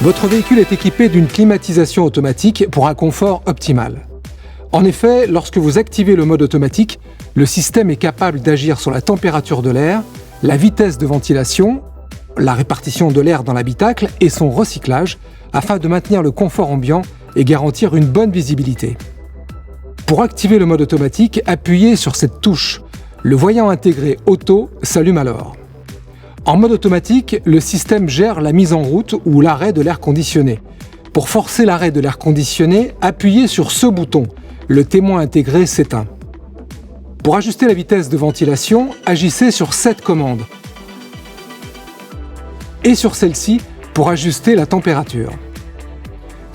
Votre véhicule est équipé d'une climatisation automatique pour un confort optimal. En effet, lorsque vous activez le mode automatique, le système est capable d'agir sur la température de l'air, la vitesse de ventilation, la répartition de l'air dans l'habitacle et son recyclage afin de maintenir le confort ambiant et garantir une bonne visibilité. Pour activer le mode automatique, appuyez sur cette touche. Le voyant intégré Auto s'allume alors. En mode automatique, le système gère la mise en route ou l'arrêt de l'air conditionné. Pour forcer l'arrêt de l'air conditionné, appuyez sur ce bouton. Le témoin intégré s'éteint. Pour ajuster la vitesse de ventilation, agissez sur cette commande et sur celle-ci pour ajuster la température.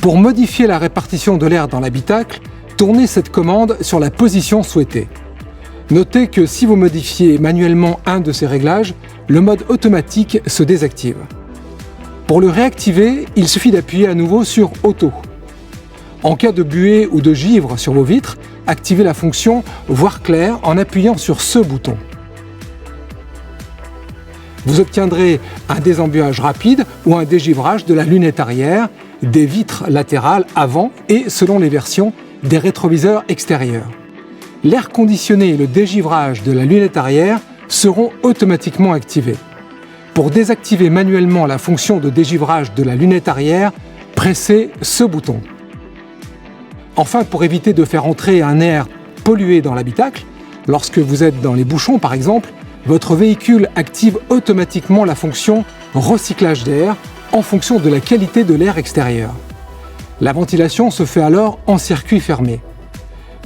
Pour modifier la répartition de l'air dans l'habitacle, tournez cette commande sur la position souhaitée. Notez que si vous modifiez manuellement un de ces réglages, le mode automatique se désactive. Pour le réactiver, il suffit d'appuyer à nouveau sur Auto. En cas de buée ou de givre sur vos vitres, activez la fonction Voir clair en appuyant sur ce bouton. Vous obtiendrez un désembuage rapide ou un dégivrage de la lunette arrière, des vitres latérales avant et, selon les versions, des rétroviseurs extérieurs. L'air conditionné et le dégivrage de la lunette arrière seront automatiquement activés. Pour désactiver manuellement la fonction de dégivrage de la lunette arrière, pressez ce bouton. Enfin, pour éviter de faire entrer un air pollué dans l'habitacle, lorsque vous êtes dans les bouchons par exemple, votre véhicule active automatiquement la fonction recyclage d'air en fonction de la qualité de l'air extérieur. La ventilation se fait alors en circuit fermé.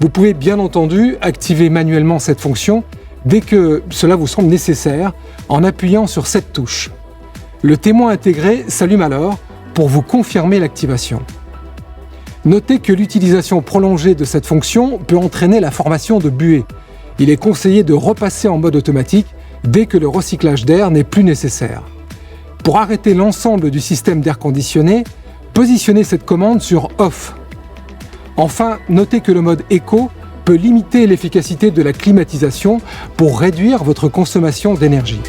Vous pouvez bien entendu activer manuellement cette fonction dès que cela vous semble nécessaire en appuyant sur cette touche. Le témoin intégré s'allume alors pour vous confirmer l'activation. Notez que l'utilisation prolongée de cette fonction peut entraîner la formation de buées. Il est conseillé de repasser en mode automatique dès que le recyclage d'air n'est plus nécessaire. Pour arrêter l'ensemble du système d'air conditionné, positionnez cette commande sur Off. Enfin, notez que le mode Eco peut limiter l'efficacité de la climatisation pour réduire votre consommation d'énergie.